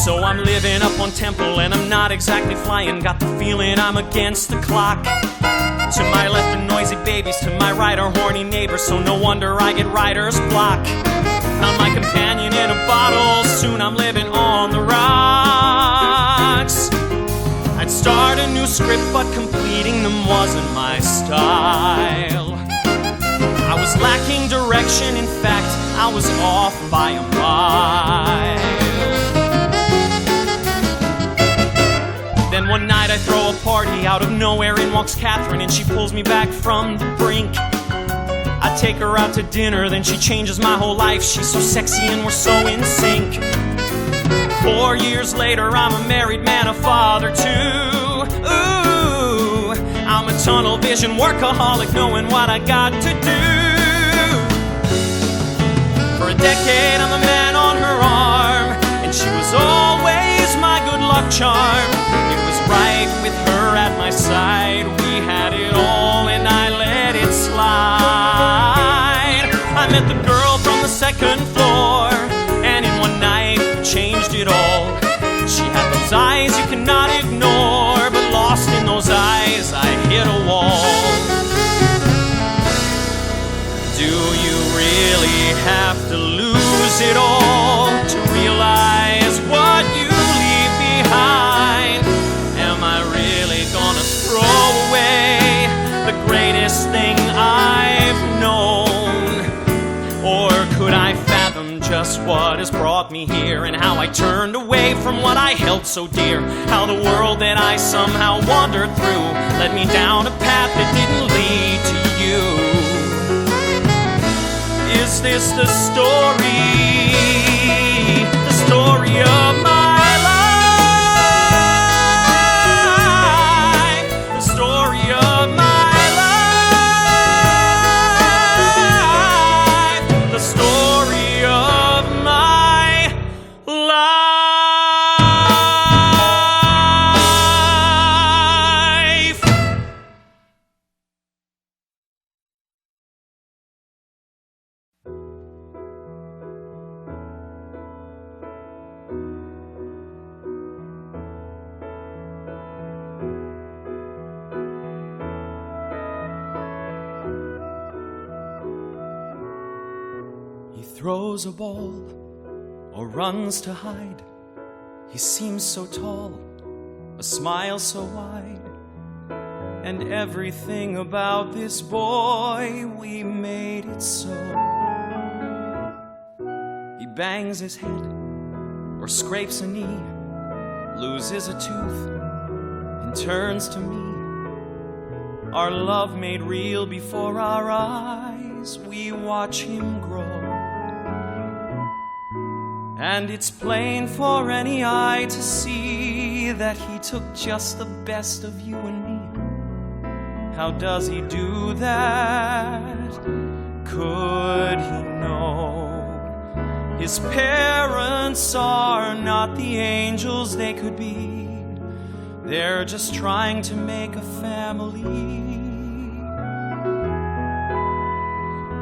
Speaker 3: So I'm living up on Temple and I'm not exactly flying. Got the feeling I'm against the clock. To my left the noisy babies, to my right are horny neighbors, so no wonder I get writer's block. Found my companion in a bottle, soon I'm living on the rocks. I'd start a new script, but completing them wasn't my style. I was lacking direction, in fact, I was off by a mile. Then one night I throw a party, out of nowhere in walks Catherine, and she pulls me back from the brink. I take her out to dinner, then she changes my whole life. She's so sexy and we're so in sync. 4 years later, I'm a married man, a father too. Ooh, I'm a tunnel vision workaholic, knowing what I got to do. For a decade, I'm the man on her arm, and she was always my good luck charm. Right with her at my side, we had it all and I let it slide. I met the girl from the second floor, and in one night we changed it all. She had those eyes you cannot ignore, but lost in those eyes I hit a wall. Do you really have to lose it all to realize what you leave behind? Am I really gonna throw away the greatest thing I've known? Or could I fathom just what has brought me here, and how I turned away from what I held so dear? How the world that I somehow wandered through led me down a path that didn't lead to you? Is this the story of my throws a ball or runs to hide. He seems so tall, a smile so wide, and everything about this boy, we made it so. He bangs his head or scrapes a knee, loses a tooth and turns to me. Our love made real before our eyes, we watch him grow. And it's plain for any eye to see that he took just the best of you and me How does he do that? Could he know his parents are not the angels they could be? They're just trying to make a family.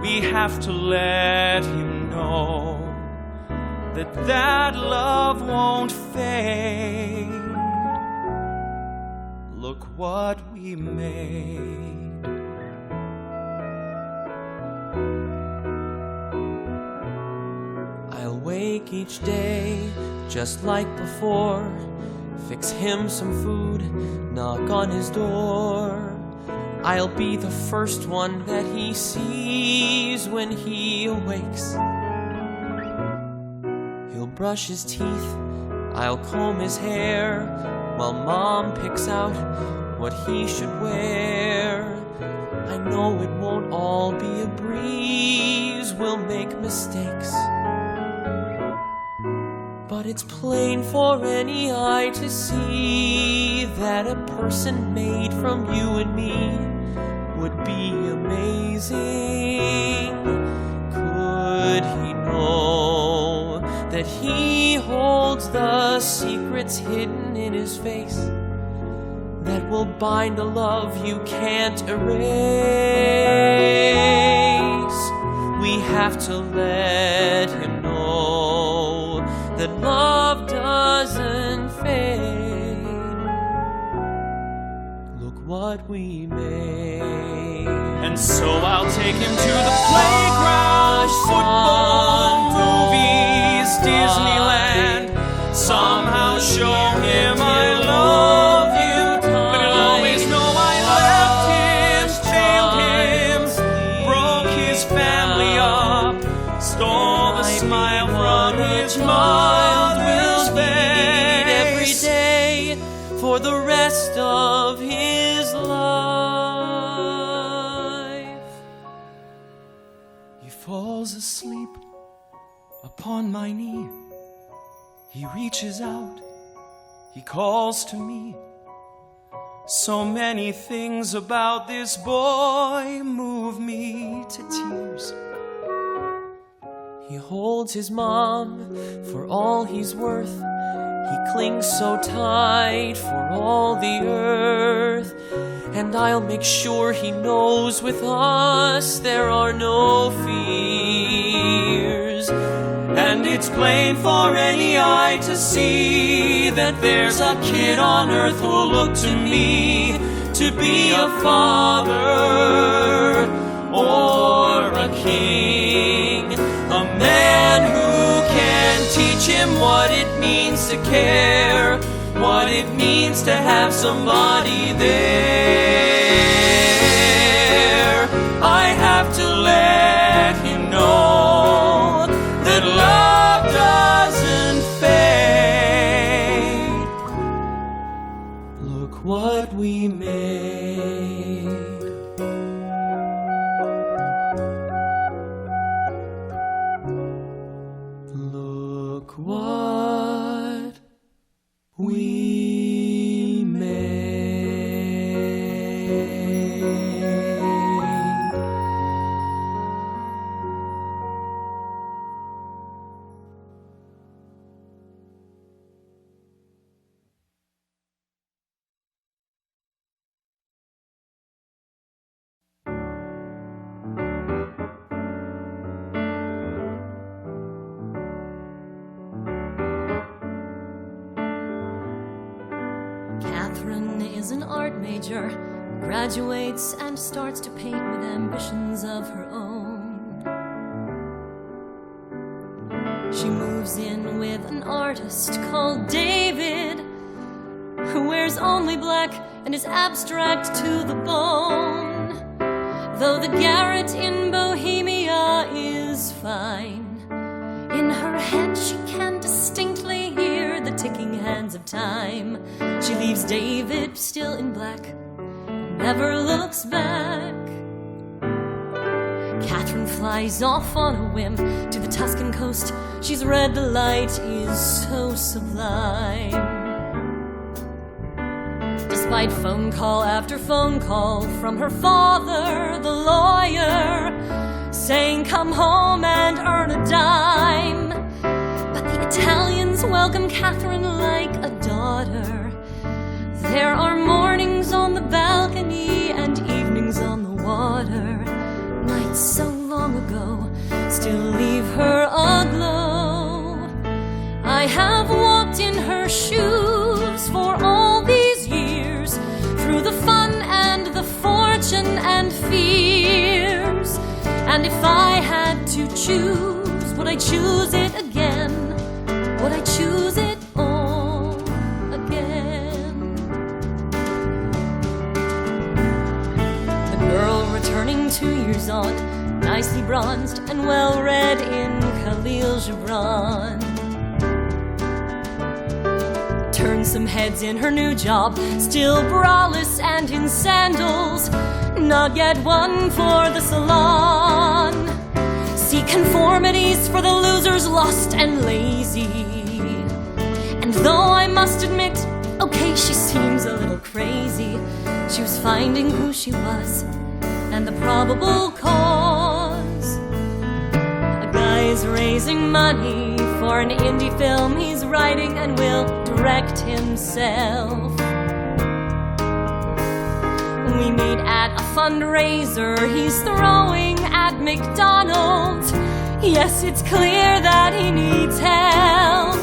Speaker 3: We have to let him know that love won't fade. Look what we made.
Speaker 5: I'll wake each day just like before, fix him some food, knock on his door. I'll be the first one that he sees when he awakes. He'll brush his teeth, I'll comb his hair, while Mom picks out what he should wear. I know it won't all be a breeze, we'll make mistakes, but it's plain for any eye to see that a person made from you and me would be amazing. Could he know that he holds the secrets hidden in his face that will bind a love you can't erase? We have to let him know that love doesn't fade. Look what we made.
Speaker 3: And so I'll take him to the playground, football, movies, Disneyland. Somehow show him I love you, but he'll always know I left him, failed him, broke his family up, stole the smile from his mother's face.
Speaker 5: Every day for the rest of his life.
Speaker 3: He falls asleep upon my knee. He reaches out, he calls to me. So many things about this boy move me to tears.
Speaker 5: He holds his mom for all he's worth. He clings so tight for all the earth. And I'll make sure he knows with us there are no fears. And it's plain for any eye to see that there's a kid on earth who'll look to me to be a father or a king. A man who can teach him what it means to care, what it means to have somebody there. I have to let him know that love doesn't fade. Look what we made. Look what we made.
Speaker 2: Catherine is an art major, graduates and starts to paint with ambitions of her own. She moves in with an artist called David, who wears only black and is abstract to the bone. Though the garret in Bohemia is fine, in her head she can distinctly hear the ticking hands of time. She leaves David still in black, never looks back. Catherine flies off on a whim to the Tuscan coast. She's read the light is so sublime. Despite phone call after phone call from her father, the lawyer, saying come home and earn a dime. But the Italians welcome Catherine like a daughter. There are mornings on the balcony and evenings on the water. Nights so long ago still leave her aglow. I have walked in her shoes for all these years, through the fun and the fortune and fears. And if I had to choose, would I choose it again? Would I choose it all again? The girl returning 2 years on, nicely bronzed and well read in Khalil Gibran, turned some heads in her new job, still braless and in sandals, not yet one for the salon. See conformities for the losers, lost and lazy. And though I must admit, okay, she seems a little crazy, she was finding who she was and the probable cause. A guy's raising money for an indie film he's writing and will direct himself. We meet at a fundraiser he's throwing at McDonald's. Yes, it's clear that he needs help.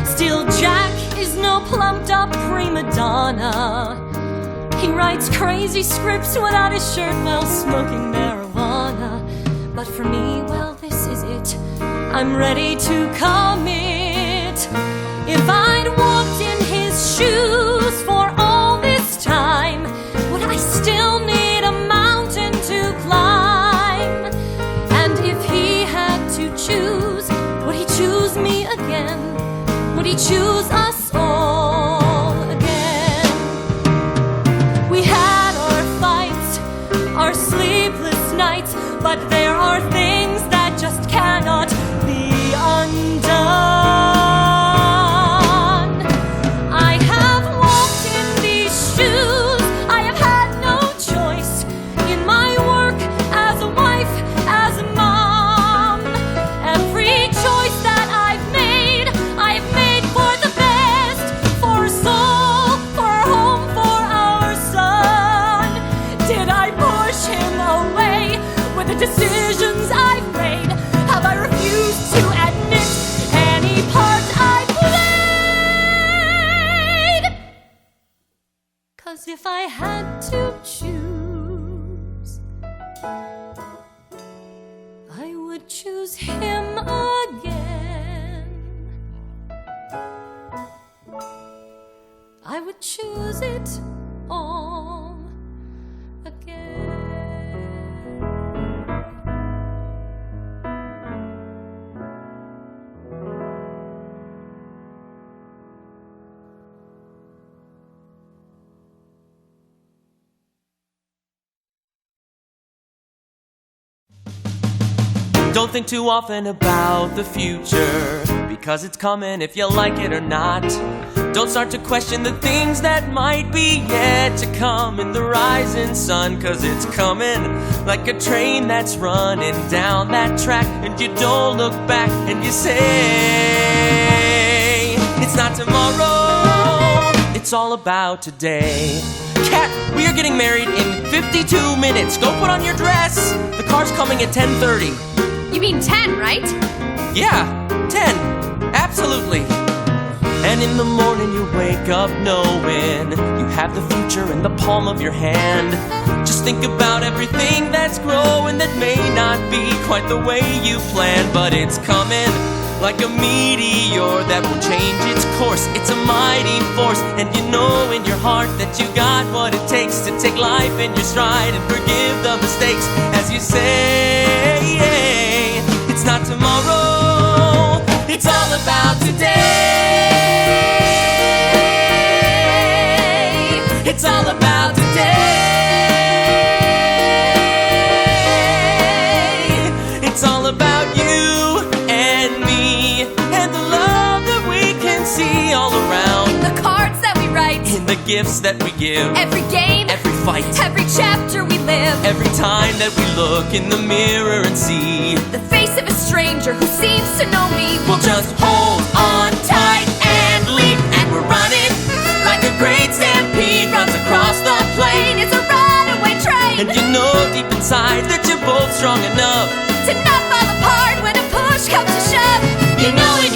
Speaker 2: Still, Jack is no plumped up prima donna. He writes crazy scripts without his shirt while smoking marijuana. But for me, well, this is it. I'm ready to commit. If I'd walked in his shoes for all this time, would I still need a mountain to climb? And if he had to choose, would he choose me again? Would he choose us all again? We had our fights, our sleepless nights, but there are things that just cannot be undone. I have walked in these shoes, I have had no choice in my work as a wife, as a mom. Every choice that I've made for the best, for a soul, for a home, for our son. Did I push him away with the decisions I've made? Have I refused to admit any part I played? 'Cause if I had to choose, I would choose him again. I would choose it all again.
Speaker 5: Don't think too often about the future, because it's coming if you like it or not. Don't start to question the things that might be yet to come in the rising sun, 'cause it's coming like a train that's running down that track. And you don't look back and you say, it's not tomorrow, it's all about today. Kat, we are getting married in 52 minutes. Go put on your dress. The car's coming at 10:30.
Speaker 4: You mean 10, right?
Speaker 5: Yeah, 10. Absolutely. And in the morning you wake up knowing you have the future in the palm of your hand. Just think about everything that's growing that may not be quite the way you planned, but it's coming like a meteor that will change its course. It's a mighty force, and you know in your heart that you got what it takes to take life in your stride and forgive the mistakes as you say, it's not tomorrow, it's all about today. It's all about today. It's all about you and me and the love that we can see all around.
Speaker 4: The cards that we write.
Speaker 5: In the gifts that we give,
Speaker 4: Every game,
Speaker 5: every fight,
Speaker 4: every chapter we live,
Speaker 5: every time that we look in the mirror and see
Speaker 4: the face of a stranger who seems to know me.
Speaker 5: we'll just hold on tight and leap. And we're running like a great stampede runs across the plain.
Speaker 4: It's a runaway train,
Speaker 5: And you know deep inside that you're both strong enough.
Speaker 4: to not fall apart when a push comes to shove.
Speaker 1: You know in